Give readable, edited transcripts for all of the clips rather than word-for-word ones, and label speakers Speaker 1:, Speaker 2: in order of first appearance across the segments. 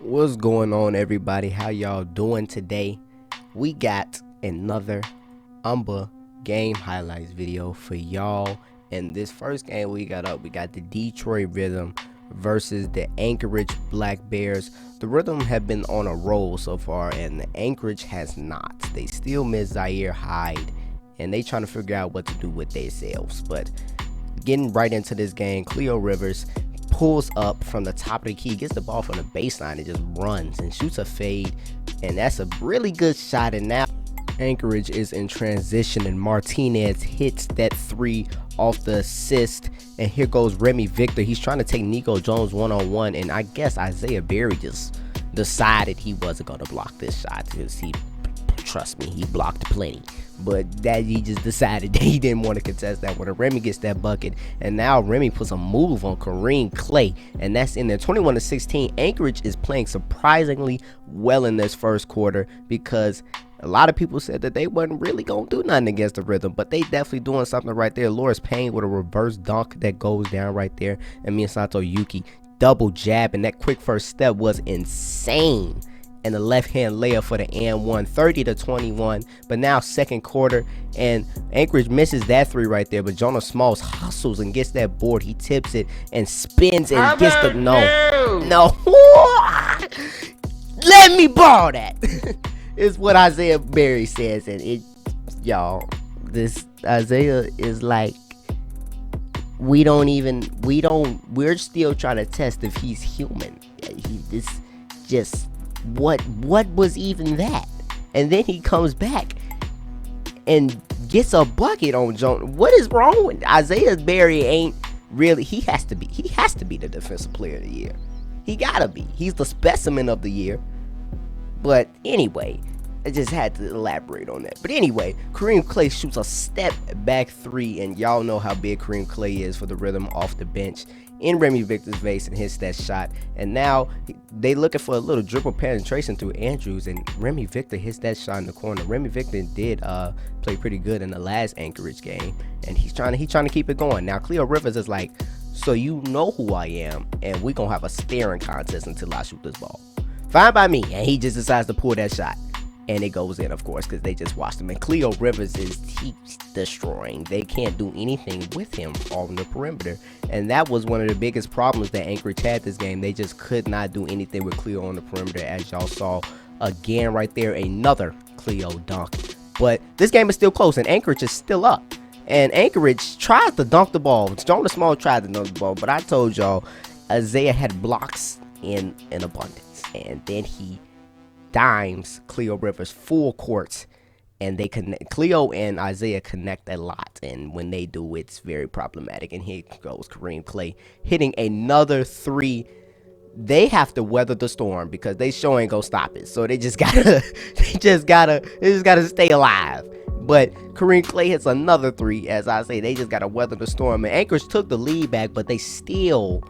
Speaker 1: What's going on, everybody? How y'all doing today? We got another UMBA game highlights video for y'all. And this first game we got the Detroit Rhythm versus the Anchorage Black Bears. The Rhythm have been on a roll so far, and the Anchorage has not. They still miss Zaire Hyde, and they trying to figure out what to do with themselves. But getting right into this game, Cleo Rivers pulls up from the top of the key, gets the ball from the baseline, and just runs and shoots a fade, and that's a really good shot. And now Anchorage is in transition, and Martinez hits that three off the assist, and here goes Remy Victor. He's trying to take Nico Jones one-on-one, and I guess Isaiah Berry just decided he wasn't going to block this shot because trust me, he blocked plenty, but that he just decided that he didn't want to contest that one. And Remy gets that bucket, and now Remy puts a move on Kareem Clay, and that's in there. 21-16. Anchorage is playing surprisingly well in this first quarter, because a lot of people said that they wasn't really gonna do nothing against the Rhythm, but they definitely doing something right there. Loris Payne with a reverse dunk that goes down right there, and Misato Yuki double jab, and that quick first step was insane. And the left-hand layup for the and one, 30-21. But now second quarter, and Anchorage misses that three right there. But Jonas Smalls hustles and gets that board. He tips it and spins and gets the no. Let me borrow that. Is what Isaiah Berry says, and this Isaiah is like, we're still trying to test if he's human. What was even that? And then he comes back and gets a bucket on Jones. What is wrong with Isaiah Berry? Ain't really, he has to be the defensive player of the year. He gotta be. He's the specimen of the year. But anyway, I just had to elaborate on that. But anyway, Kareem Clay shoots a step back three, and y'all know how big Kareem Clay is for the Rhythm off the bench in Remy Victor's face, and hits that shot. And now they looking for a little dribble penetration through Andrews, and Remy Victor hits that shot in the corner. Remy Victor did play pretty good in the last Anchorage game, and he's trying to keep it going. Now Cleo Rivers is like, so you know who I am, and we gonna have a staring contest until I shoot this ball. Fine by me. And he just decides to pull that shot, and it goes in, of course, because they just watched him. And Cleo Rivers he's destroying. They can't do anything with him on the perimeter. And that was one of the biggest problems that Anchorage had this game. They just could not do anything with Cleo on the perimeter, as y'all saw again right there. Another Cleo dunk. But this game is still close, and Anchorage is still up. And Anchorage tried to dunk the ball. Jonas Small tried to dunk the ball, but I told y'all Isaiah had blocks in abundance. And then he dimes Cleo Rivers full court, and they connect. Cleo and Isaiah connect a lot, and when they do, it's very problematic. And here goes Kareem Clay hitting another three. They have to weather the storm because they sure ain't gonna stop it. So they just gotta stay alive. But Kareem Clay hits another three. As I say, they just gotta weather the storm. And Anchorage took the lead back, but they still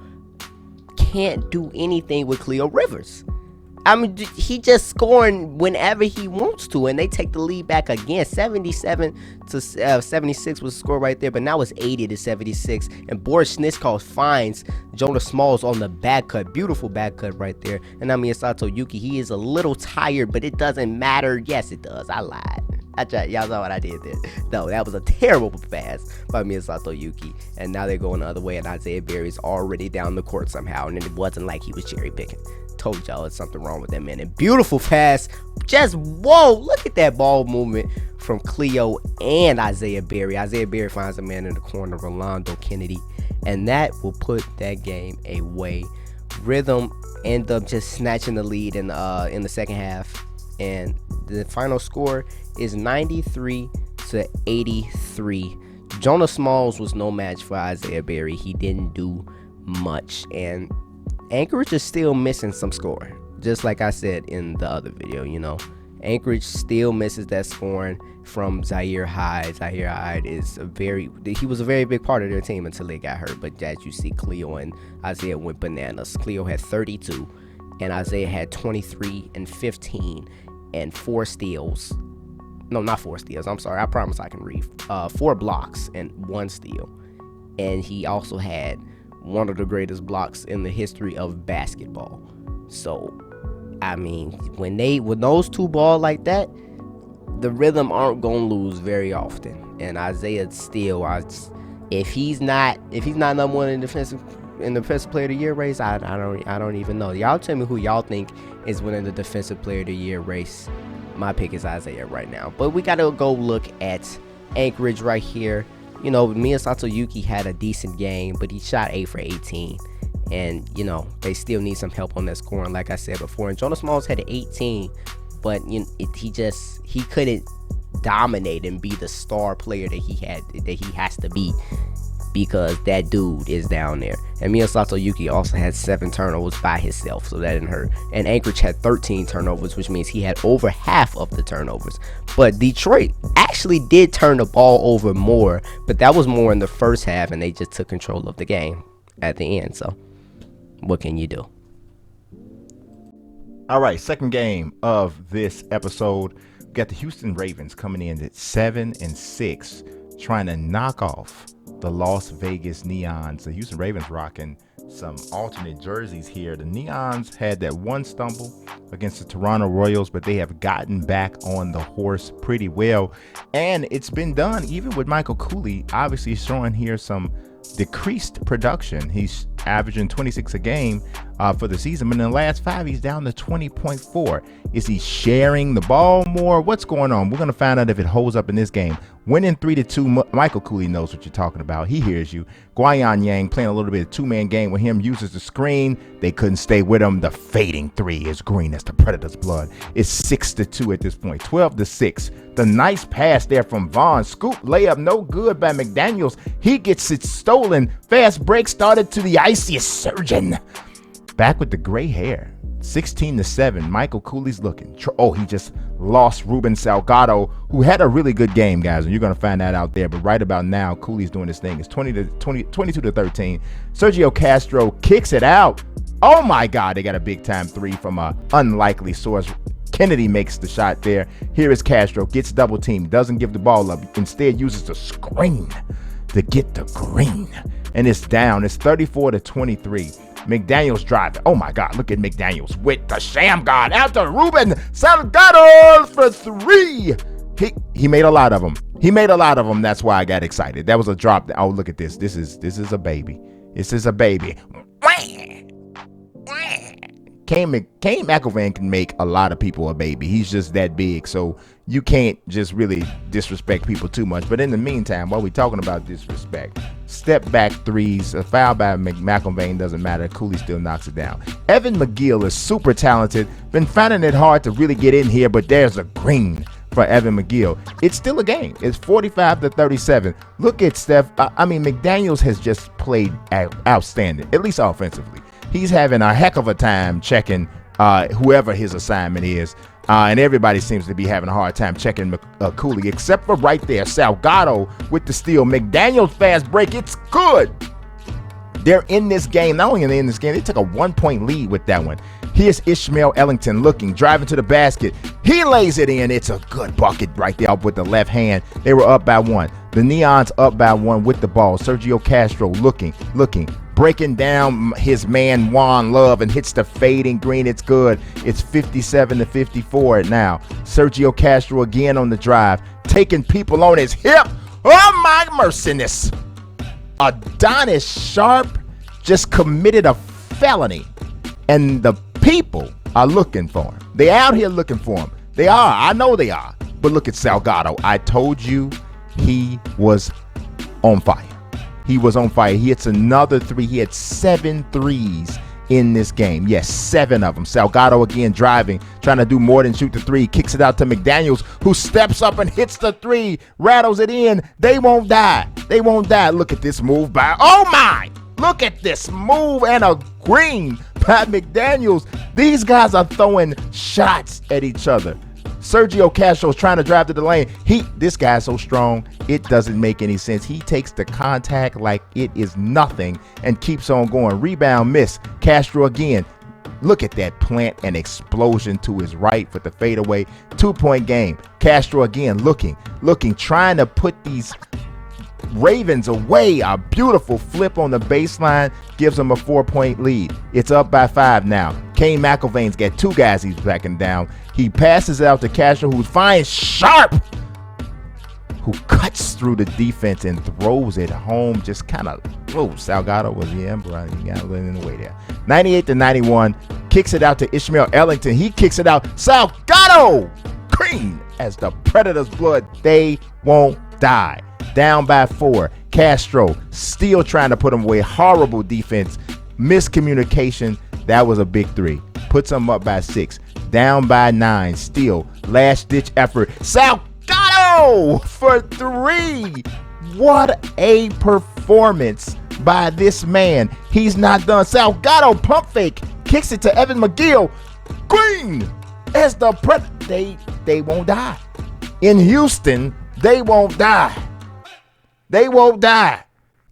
Speaker 1: can't do anything with Cleo Rivers. I mean, he just scoring whenever he wants to, and they take the lead back again. 77-76 was the score right there, but now it's 80-76. And Boris Snitskov finds Jonas Smalls on the back cut. Beautiful back cut right there. And Misato Yuki, he is a little tired, but it doesn't matter. Yes, it does. I lied. Y'all saw what I did there. No, that was a terrible pass by Misato Yuki. And now they're going the other way, and Isaiah Berry's already down the court somehow. And it wasn't like he was cherry picking. Told y'all it's something wrong with that man. And beautiful pass. Just whoa, look at that ball movement from Cleo and Isaiah Berry. Isaiah Berry finds a man in the corner, Rolando Kennedy, and that will put that game away. Rhythm end up just snatching the lead in the second half, and the final score is 93-83. Jonas Smalls was no match for Isaiah Berry. He didn't do much, and Anchorage is still missing some scoring, just like I said in the other video. Anchorage still misses that scoring from Zaire Hyde. Zaire Hyde was a very big part of their team until they got hurt. But as you see, Cleo and Isaiah went bananas. Cleo had 32, and Isaiah had 23 and 15 and 4 steals. No, not 4 steals. I'm sorry. I promise I can read. 4 blocks and 1 steal. And he also had one of the greatest blocks in the history of basketball. So, I mean, when those two ball like that, the rhythm aren't gonna lose very often. And Isaiah still, if he's not number one in the defensive player of the year race, I don't even know. Y'all tell me who y'all think is winning the defensive player of the year race. My pick is Isaiah right now. But we gotta go look at Anchorage right here. You know, Miyasato Yuki had a decent game, but he shot 8 for 18. And, you know, they still need some help on that scoring, like I said before. And Jonas Smalls had 18, but he couldn't dominate and be the star player that he has to be, because that dude is down there. And Miyasato Yuki also had 7 turnovers by himself, so that didn't hurt. And Anchorage had 13 turnovers, which means he had over half of the turnovers. But Detroit actually did turn the ball over more, but that was more in the first half, and they just took control of the game at the end. So what can you do?
Speaker 2: All right, second game of this episode. We got the Houston Ravens coming in at 7-6, trying to knock off the Las Vegas Neons. The Houston Ravens rocking some alternate jerseys here. The Neons had that one stumble against the Toronto Royals, but they have gotten back on the horse pretty well. And it's been done even with Michael Cooley obviously showing here some decreased production. He's averaging 26 a game for the season, but in the last 5 he's down to 20.4. Is he sharing the ball more? What's going on? We're going to find out if it holds up in this game. Winning 3-2, Michael Cooley knows what you're talking about. He hears you. Guayan Yang playing a little bit of two-man game with him, uses the screen. They couldn't stay with him. The fading three is green as the Predator's blood. It's 6-2 at this point, 12-6. The nice pass there from Vaughn. Scoop layup, no good by McDaniels. He gets it stolen. Fast break started to the iciest surgeon. Back with the gray hair. 16-7. Michael Cooley's looking. He just lost Ruben Salgado, who had a really good game, guys, and you're going to find that out there. But right about now, Cooley's doing his thing. It's 22-13. Sergio Castro kicks it out. Oh my God, they got a big time three from a unlikely source. Kennedy makes the shot there. Here is Castro, gets double teamed, doesn't give the ball up, instead uses the screen to get the green, and it's down. It's 34-23. McDaniels driving. Oh my God, look at McDaniels with the sham guard out to Ruben Salgado for 3. He made a lot of them. That's why I got excited. That was a drop. Oh, look at this. This is a baby. This is a baby. Kane McElvain can make a lot of people a baby. He's just that big, so you can't just really disrespect people too much. But in the meantime, while we're talking about disrespect, step back threes, a foul by McElvain doesn't matter. Cooley still knocks it down. Evan McGill is super talented. Been finding it hard to really get in here, but there's a green for Evan McGill. It's still a game. It's 45-37. Look at Steph. McDaniels has just played outstanding, at least offensively. He's having a heck of a time checking whoever his assignment is. And everybody seems to be having a hard time checking Cooley, except for right there, Salgado with the steal. McDaniels fast break. It's good. They're in this game. Not only are they in this game, they took a 1-point lead with that one. Here's Ishmael Ellington looking, driving to the basket. He lays it in. It's a good bucket right there with the left hand. They were up by 1. The Neons up by 1 with the ball. Sergio Castro looking, breaking down his man Juan Love and hits the fading green. It's good. It's 57-54 now. Sergio Castro again on the drive, taking people on his hip. Oh my merciness. Adonis Sharpe just committed a felony, and the people are looking for him. They out here looking for him. They are. I know they are. But look at Salgado. I told you he was on fire. He was on fire. He hits another 3. He had 7 threes in this game. Yes, 7 of them. Salgado again driving, trying to do more than shoot the 3. Kicks it out to McDaniels, who steps up and hits the 3, rattles it in. They won't die. They won't die. Look at this move by, oh my! Look at this move and a green by McDaniels. These guys are throwing shots at each other. Sergio Castro's trying to drive to the lane. This guy's so strong, it doesn't make any sense. He takes the contact like it is nothing and keeps on going. Rebound miss. Castro again. Look at that plant and explosion to his right for the fadeaway. 2-point game. Castro again looking, trying to put these Ravens away. A beautiful flip on the baseline gives them a 4-point lead. It's up by 5 now. Kane McIlvain's got 2 guys he's backing down. He passes it out to Castro, who finds Sharpe, who cuts through the defense and throws it home. Just kind of, Salgado was the emperor. He got it in the way there. 98-91, kicks it out to Ishmael Ellington. He kicks it out. Salgado, green as the Predators' blood. They won't die. Down by 4. Castro still trying to put him away. Horrible defense. Miscommunication. That was a big 3. Puts them up by 6. Down by 9. Still last-ditch effort. Salgado for 3. What a performance by this man. He's not done. Salgado pump fake. Kicks it to Evan McGill. Green as the they won't die. In Houston, they won't die. They won't die.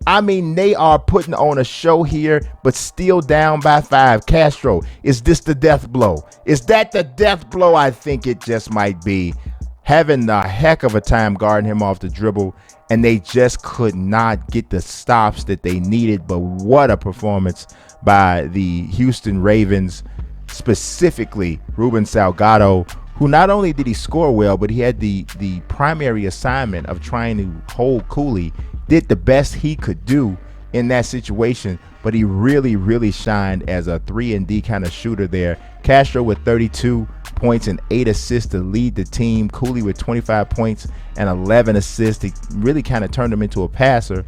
Speaker 2: I mean, they are putting on a show here, but still down by 5. Castro, is this the death blow? Is that the death blow? I think it just might be. Having a heck of a time guarding him off the dribble, and they just could not get the stops that they needed. But what a performance by the Houston Ravens, specifically Ruben Salgado, who not only did he score well, but he had the primary assignment of trying to hold Cooley, did the best he could do in that situation, but he really, really shined as a 3-and-D kind of shooter there. Castro with 32 points and 8 assists to lead the team. Cooley with 25 points and 11 assists. He really kind of turned him into a passer.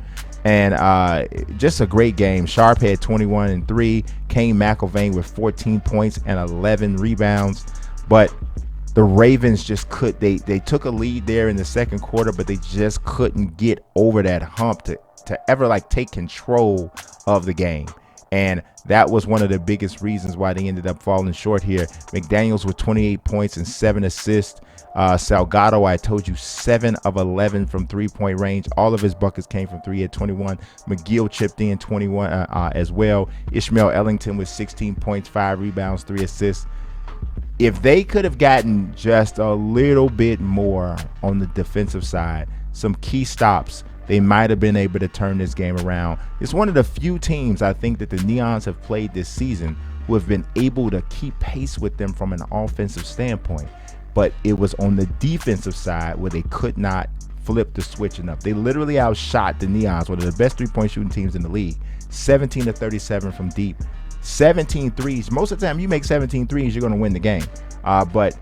Speaker 2: And just a great game. Sharpe had 21 and 3. Kane McIlvain with 14 points and 11 rebounds. But the Ravens just they took a lead there in the second quarter, but they just couldn't get over that hump to ever like take control of the game. And that was one of the biggest reasons why they ended up falling short here. McDaniels with 28 points and 7 assists. Salgado, I told you, 7 of 11 from 3-point range. All of his buckets came from 3 at 21. McGill chipped in 21 as well. Ishmael Ellington with 16 points, 5 rebounds, 3 assists. If they could have gotten just a little bit more on the defensive side, some key stops, they might have been able to turn this game around. It's one of the few teams I think that the Neons have played this season who have been able to keep pace with them from an offensive standpoint. But it was on the defensive side where they could not flip the switch enough. They literally outshot the Neons, one of the best 3-point shooting teams in the league. 17 to 37 from deep. 17 threes. Most of the time you make 17 threes, you're going to win the game. But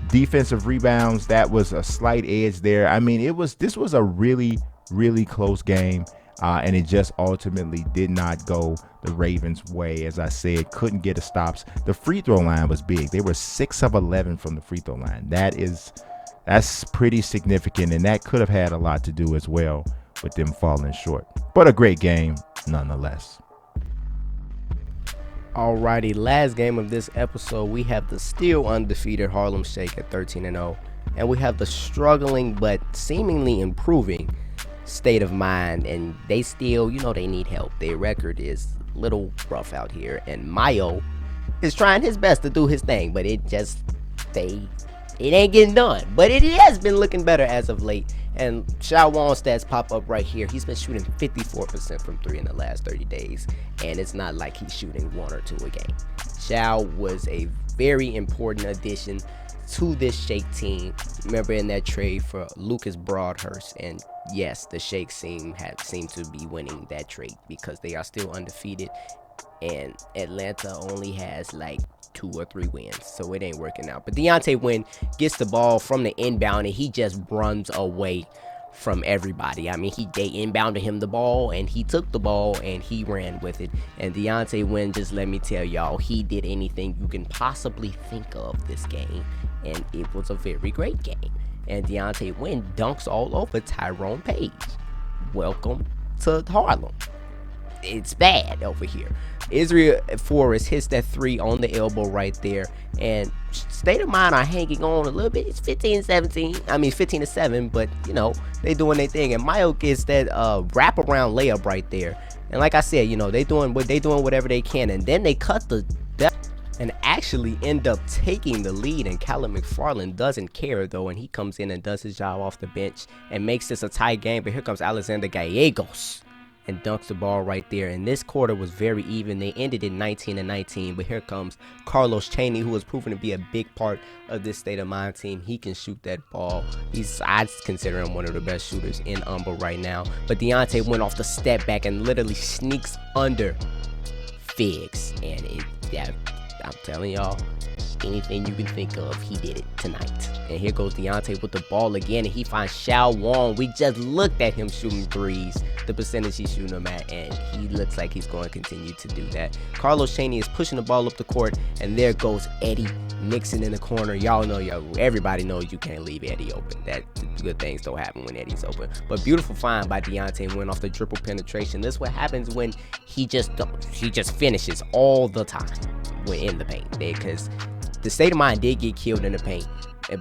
Speaker 2: defensive rebounds, that was a slight edge there. I mean, this was a really, really close game. And it just ultimately did not go the Ravens' way. As I said, couldn't get the stops. The free throw line was big. They were 6 of 11 from the free throw line. That's pretty significant, and that could have had a lot to do as well with them falling short. But a great game nonetheless.
Speaker 1: Alrighty, last game of this episode, we have the still undefeated Harlem Shake at 13-0, and we have the struggling but seemingly improving State of Mind, and they still, they need help. Their record is a little rough out here, and Mayo is trying his best to do his thing, but it ain't getting done. But it has been looking better as of late, and Shao Wong's stats pop up right here. He's been shooting 54% from 3 in the last 30 days, and it's not like he's shooting 1 or 2 a game. Shao was a very important addition to this Shake team. Remember in that trade for Lucas Broadhurst, and yes, the Shake seem to be winning that trade because they are still undefeated, and Atlanta only has like 2 or 3 wins, so it ain't working out. But Deontay Wynn gets the ball from the inbound, and he just runs away from everybody. I mean, they inbounded him the ball, and he took the ball, and he ran with it. And Deontay Wynn, just let me tell y'all, he did anything you can possibly think of this game, and it was a very great game. And Deontay Wynn dunks all over Tyrone Page. Welcome to Harlem. It's bad over here. Israel Forrest hits that 3 on the elbow right there, and State of Mind are hanging on a little bit. It's 15-7, but they doing their thing. And Mayo gets that wraparound layup right there. And like I said, they doing whatever they can, and then they cut the and actually end up taking the lead. And Callum McFarland doesn't care though, and he comes in and does his job off the bench and makes this a tight game. But here comes Alexander Gallegos and dunks the ball right there. And this quarter was very even. They ended in 19-19, but here comes Carlos Chaney, who has proven to be a big part of this State of Mind team. He can shoot that ball. I'd consider him one of the best shooters in UMBA right now. But Deontay went off the step back and literally sneaks under Figs. And I'm telling y'all, anything you can think of, he did it tonight. And here goes Deontay with the ball again, and he finds Xiao Wong. We just looked at him shooting threes, the percentage he's shooting them at, and he looks like he's going to continue to do that. Carlos Chaney is pushing the ball up the court, and there goes Eddie Nixon in the corner. Y'all know, everybody knows you can't leave Eddie open. That good things don't happen when Eddie's open. But beautiful find by Deontay, went off the dribble penetration. This is what happens when he just finishes all the time when in the paint, because the State of Mind did get killed in the paint,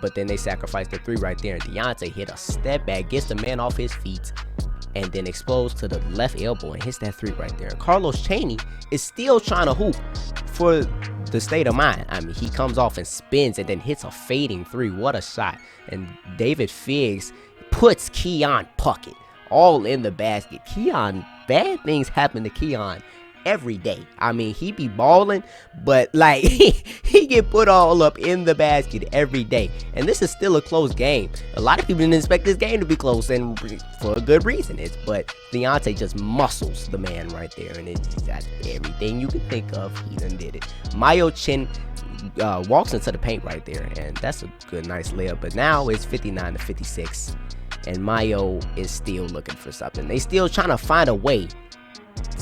Speaker 1: but then they sacrificed the three right there. And Deontay hit a step back, gets the man off his feet, and then explodes to the left elbow and hits that three right there. And Carlos Chaney is still trying to hoop for the State of Mind. I mean, he comes off and spins and then hits a fading three. What a shot. And David Figs puts Keon Puckett all in the basket. Keon, bad things happen to Keon every day. I mean, he be balling, but like he get put all up in the basket every day. And this is still a close game. A lot of people didn't expect this game to be close, and for a good reason. But Deontay just muscles the man right there, and it's got everything you can think of. He done did it. Mayo Chin walks into the paint right there, and that's a good, nice layup. But now it's 59-56, and Mayo is still looking for something. They still trying to find a way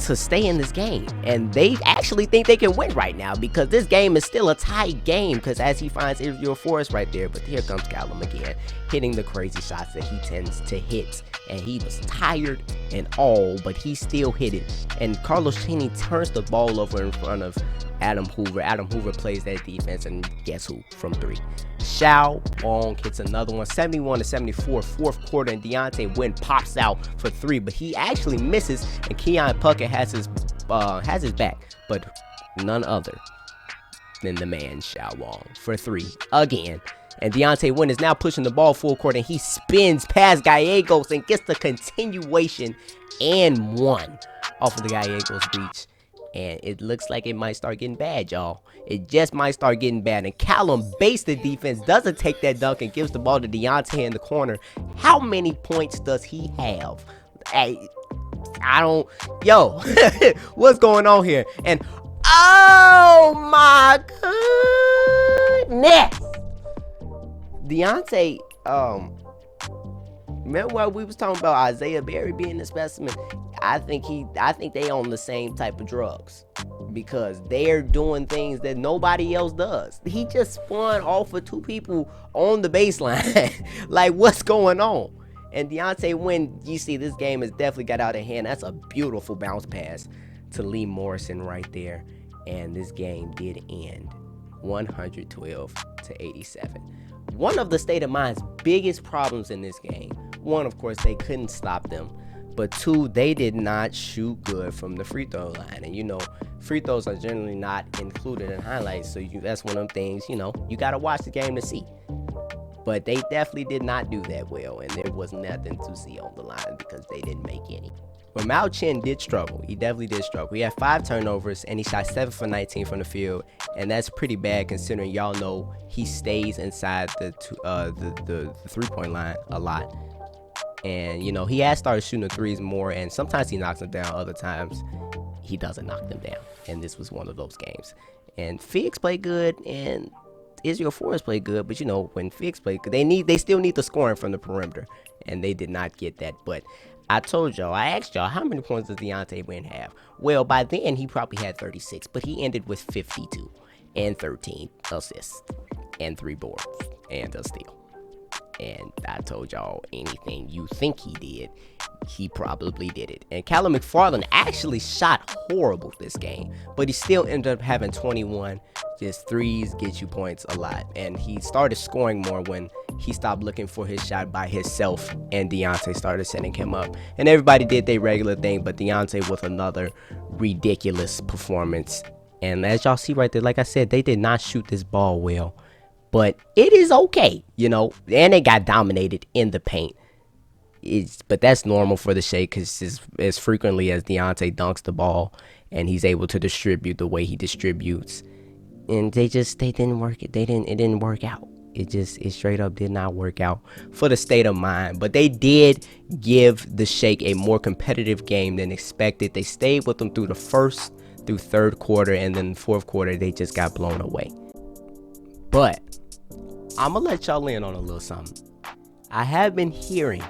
Speaker 1: to stay in this game, and they actually think they can win right now, because this game is still a tight game, because as he finds Israel Forrest right there. But here comes Callum again, hitting the crazy shots that he tends to hit, and he was tired and all, but he still hit it. And Carlos Chaney turns the ball over in front of Adam Hoover. Adam Hoover plays that defense, and guess who? From three. Xiao Wong hits another one, 71-74, fourth quarter, and Deontay Wynn pops out for three, but he actually misses, and Keon Puckett has his back, but none other than the man Xiao Wong for three again. And Deontay Wynn is now pushing the ball full court, and he spins past Gallegos and gets the continuation and one off of the Gallegos reach. And it looks like it might start getting bad, y'all. It just might start getting bad. And Callum baits the defense, doesn't take that dunk, and gives the ball to Deontay in the corner. How many points does he have? What's going on here? And oh my goodness, Deontay, remember what we was talking about Isaiah Berry being a specimen? I think they on the same type of drugs, because they're doing things that nobody else does. He just spun off of two people on the baseline. Like, what's going on? And Deontay Wynn, you see, this game has definitely got out of hand. That's a beautiful bounce pass to Lee Morrison right there. And this game did end 112-87. One of the State of Mind's biggest problems in this game, one, of course, they couldn't stop them. But two, they did not shoot good from the free throw line. And, free throws are generally not included in highlights. So that's one of them things, you got to watch the game to see. But they definitely did not do that well. And there was nothing to see on the line, because they didn't make any. But Mao Chen did struggle. He definitely did struggle. He had 5 turnovers, and he shot 7 for 19 from the field. And that's pretty bad, considering y'all know he stays inside the three-point line a lot. And, he has started shooting the threes more, and sometimes he knocks them down. Other times, he doesn't knock them down. And this was one of those games. And Figs played good, and Israel Forrest played good. But, when Figs played good, they still need the scoring from the perimeter. And they did not get that. But I asked y'all, how many points does Deontay Wynn have? Well, by then, he probably had 36. But he ended with 52 and 13 assists and 3 boards and a steal. And I told y'all, anything you think he did, he probably did it. And Callum McFarland actually shot horrible this game, but he still ended up having 21. Just threes get you points a lot. And he started scoring more when he stopped looking for his shot by himself, and Deontay started setting him up. And everybody did their regular thing, but Deontay with another ridiculous performance. And as y'all see right there, like I said, they did not shoot this ball well. But it is okay, and they got dominated in the paint. But that's normal for the Shake because as frequently as Deontay dunks the ball and he's able to distribute the way he distributes, and they didn't work it. It didn't work out. It straight up did not work out for the State of Mind. But they did give the Shake a more competitive game than expected. They stayed with them through the first through third quarter, and then the fourth quarter they just got blown away. But I'm gonna let y'all in on a little something. I have been hearing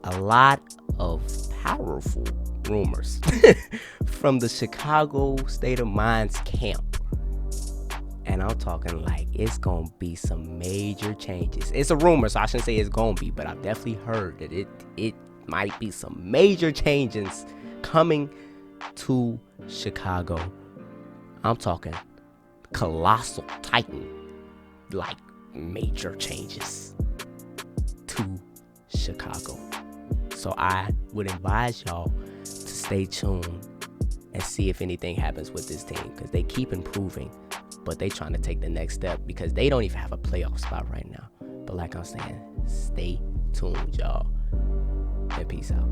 Speaker 1: a lot of powerful rumors from the Chicago State of Mind's camp. And I'm talking like it's going to be some major changes. It's a rumor, so I shouldn't say it's going to be, but I've definitely heard that it might be some major changes coming to Chicago. I'm talking colossal titan, like major changes to Chicago. So I would advise y'all to stay tuned and see if anything happens with this team, because they keep improving, but they trying to take the next step because they don't even have a playoff spot right now. But like I'm saying, stay tuned, y'all, and peace out.